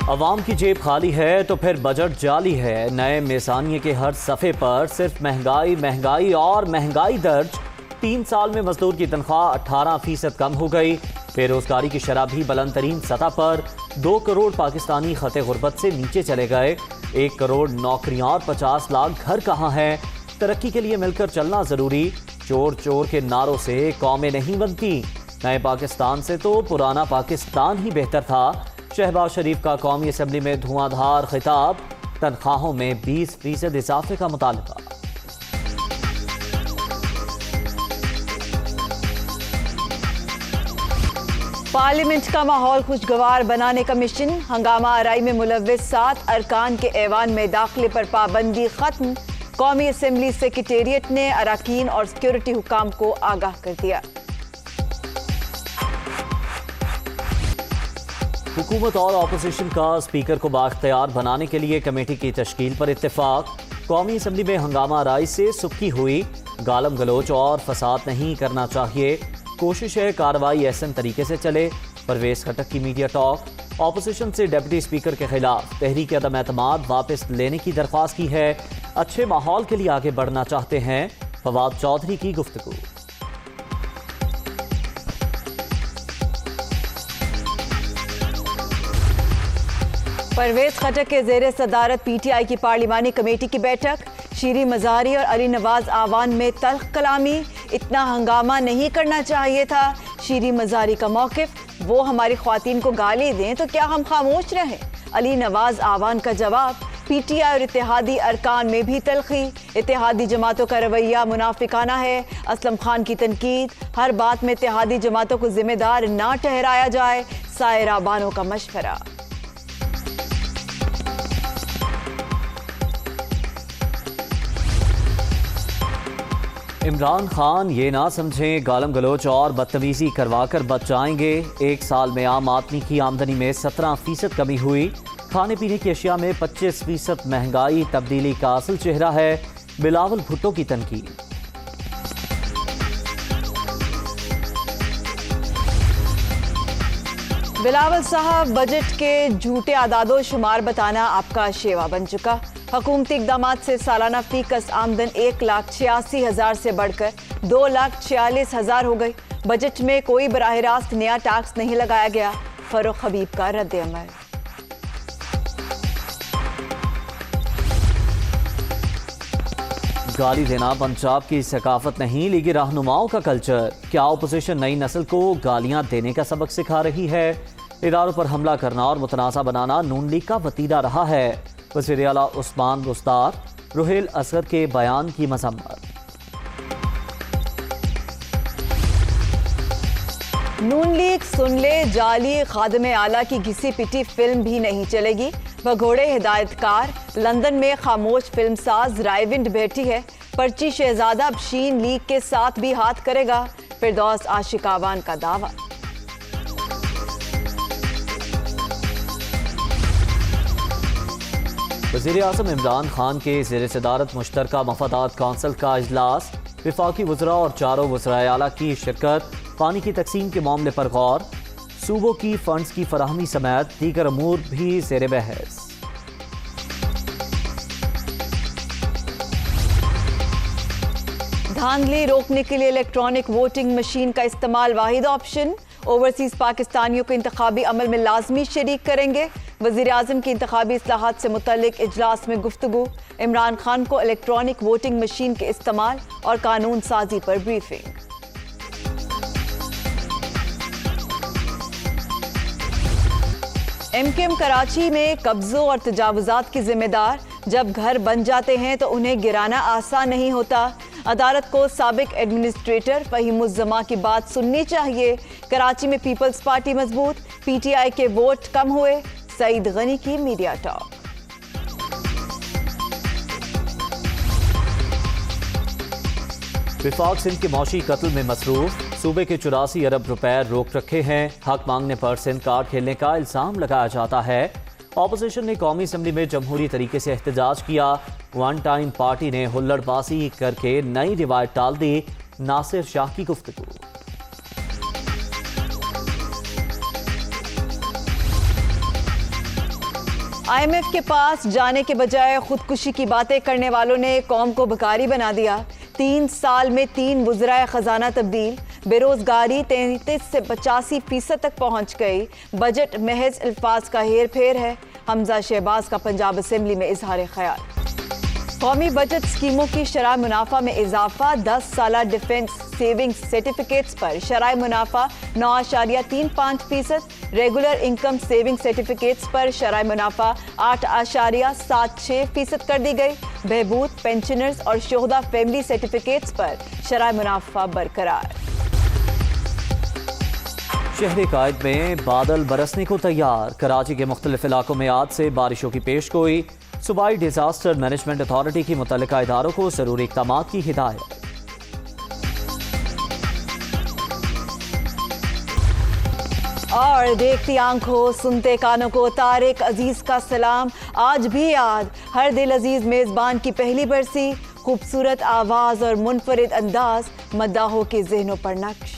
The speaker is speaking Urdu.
عوام کی جیب خالی ہے تو پھر بجٹ جعلی ہے۔ نئے میزانیے کے ہر صفحے پر صرف مہنگائی مہنگائی اور مہنگائی درج۔ 3 سال میں مزدور کی تنخواہ 18% کم ہو گئی۔ بے روزگاری کی شرح بھی بلند ترین سطح پر۔ 2 کروڑ پاکستانی خط غربت سے نیچے چلے گئے۔ 1 کروڑ نوکریاں اور 50 لاکھ گھر کہاں ہیں؟ ترقی کے لیے مل کر چلنا ضروری۔ چور چور کے نعروں سے قومیں نہیں بنتی۔ نئے پاکستان سے تو پرانا پاکستان ہی بہتر تھا۔ شہباز شریف کا قومی اسمبلی میں دھواں دھار خطاب۔ تنخواہوں میں 20% اضافے کا مطالبہ۔ پارلیمنٹ کا ماحول خوشگوار بنانے کا مشن۔ ہنگامہ آرائی میں ملوث 7 ارکان کے ایوان میں داخلے پر پابندی ختم۔ قومی اسمبلی سیکریٹریٹ نے اراکین اور سیکورٹی حکام کو آگاہ کر دیا۔ حکومت اور اپوزیشن کا اسپیکر کو بااختیار بنانے کے لیے کمیٹی کی تشکیل پر اتفاق۔ قومی اسمبلی میں ہنگامہ آرائی سے سکی ہوئی۔ گالم گلوچ اور فساد نہیں کرنا چاہیے۔ کوشش ہے کارروائی احسن طریقے سے چلے۔ پرویز خٹک کی میڈیا ٹاک۔ اپوزیشن سے ڈپٹی اسپیکر کے خلاف تحریک عدم اعتماد واپس لینے کی درخواست کی ہے۔ اچھے ماحول کے لیے آگے بڑھنا چاہتے ہیں۔ فواد چودھری کی گفتگو۔ پرویز خٹک کے زیر صدارت پی ٹی آئی کی پارلیمانی کمیٹی کی بیٹھک۔ شیریں مظاہری اور علی نواز آوان میں تلخ کلامی۔ اتنا ہنگامہ نہیں کرنا چاہیے تھا۔ شیریں مظاہری کا موقف، وہ ہماری خواتین کو گالی دیں تو کیا ہم خاموش رہیں؟ علی نواز آوان کا جواب۔ پی ٹی آئی اور اتحادی ارکان میں بھی تلخی۔ اتحادی جماعتوں کا رویہ منافقانہ ہے۔ اسلم خان کی تنقید۔ ہر بات میں اتحادی جماعتوں کو ذمہ دار نہ ٹھہرایا جائے۔ سائرہ بانو کا مشورہ۔ عمران خان یہ نہ سمجھیں گالم گلوچ اور بدتمیزی کروا کر بچ جائیں گے۔ 1 سال میں عام آدمی کی آمدنی میں 17% کمی ہوئی۔ کھانے پینے کی اشیاء میں 25% مہنگائی تبدیلی کا اصل چہرہ ہے۔ بلاول بھٹو کی تنقید۔ بلاول صاحب، بجٹ کے جھوٹے اعداد و شمار بتانا آپ کا شیوا بن چکا۔ حکومتی اقدامات سے سالانہ فی کس آمدن 1,86,000 سے بڑھ کر 2,46,000 ہو گئی۔ بجٹ میں کوئی براہ راست نیا ٹیکس نہیں لگایا گیا۔ فاروق حبیب کا رد عمل۔ گالی دینا پنجاب کی ثقافت نہیں، لیگی رہنماؤں کا کلچر۔ کیا اپوزیشن نئی نسل کو گالیاں دینے کا سبق سکھا رہی ہے؟ اداروں پر حملہ کرنا اور متنازع بنانا نون لیگ کا وتیرہ رہا ہے۔ وزیر اعلیٰ عثمان بزدار۔ روہیل اصغر کے بیان کی مذمت۔ نون لیگ سن لے، جعلی خادم اعلیٰ کی گھسی پٹی فلم بھی نہیں چلے گی۔ بھگوڑے ہدایت کار۔ لندن میں خاموش فلم ساز رائیونڈ بیٹھی ہے۔ پرچی شہزادہ اب شین لیگ کے ساتھ بھی ہاتھ کرے گا۔ فردوس عاشق آوان کا دعویٰ۔ وزیر اعظم عمران خان کے زیر صدارت مشترکہ مفادات کونسل کا اجلاس۔ وفاقی وزراء اور 4 وزرائے اعلیٰ کی شرکت۔ پانی کی تقسیم کے معاملے پر غور۔ صوبوں کی فنڈز کی فراہمی سمیت دیگر امور بھی زیر بحث۔ دھاندلی روکنے کے لیے الیکٹرانک ووٹنگ مشین کا استعمال واحد آپشن۔ اوورسیز پاکستانیوں کو انتخابی عمل میں لازمی شریک کریں گے۔ وزیر اعظم کی انتخابی اصلاحات سے متعلق اجلاس میں گفتگو۔ عمران خان کو الیکٹرانک ووٹنگ مشین کے استعمال اور قانون سازی پر briefing. M Q M Karachi میں قبضوں اور تجاوزات کی ذمہ دار۔ جب گھر بن جاتے ہیں تو انہیں گرانا آسان نہیں ہوتا۔ عدالت کو سابق ایڈمنسٹریٹر فہیم الزماں کی بات سننی چاہیے۔ کراچی میں پیپلز پارٹی مضبوط، پی ٹی آئی کے ووٹ کم ہوئے۔ سعید غنی کی میڈیا ٹاک۔ وفاق سندھ کے معاشی قتل میں مصروف۔ صوبے کے 84 ارب روپے روک رکھے ہیں۔ حق مانگنے پر سندھ کارڈ کھیلنے کا الزام لگایا جاتا ہے۔ اپوزیشن نے قومی اسمبلی میں جمہوری طریقے سے احتجاج کیا۔ ون ٹائم پارٹی نے ہلڑ بازی کر کے نئی روایت ٹال دی۔ ناصر شاہ کی گفتگو۔ IMF کے پاس جانے کے بجائے خودکشی کی باتیں کرنے والوں نے قوم کو بھکاری بنا دیا۔ 3 سال میں 3 وزرائے خزانہ تبدیل، بے روزگاری 33 سے 85% تک پہنچ گئی۔ بجٹ محض الفاظ کا ہیر پھیر ہے، حمزہ شہباز کا پنجاب اسمبلی میں اظہار خیال۔ قومی بجٹ اسکیموں کی شرح منافع میں اضافہ، 10 سالہ ڈیفنس سیونگ سرٹیفکیٹس پر شرح منافع 9.35%، ریگولر انکم سیونگ سرٹیفکیٹس پر شرح منافع 8.76% کر دی گئی۔ بہبود، پینشنرز اور شہداء فیملی سرٹیفکیٹس پر شرح منافع برقرار۔ شہر قائد میں بادل برسنے کو تیار، کراچی کے مختلف علاقوں میں آج سے بارشوں کی پیش گوئی۔ صوبائی ڈیزاسٹر مینجمنٹ اتھارٹی کی متعلقہ اداروں کو ضروری اقدامات کی ہدایت۔ اور دیکھتی آنکھوں سنتے کانوں کو طارق عزیز کا سلام، آج بھی یاد ہر دل عزیز میزبان کی پہلی برسی، خوبصورت آواز اور منفرد انداز مداحوں کے ذہنوں پر نقش۔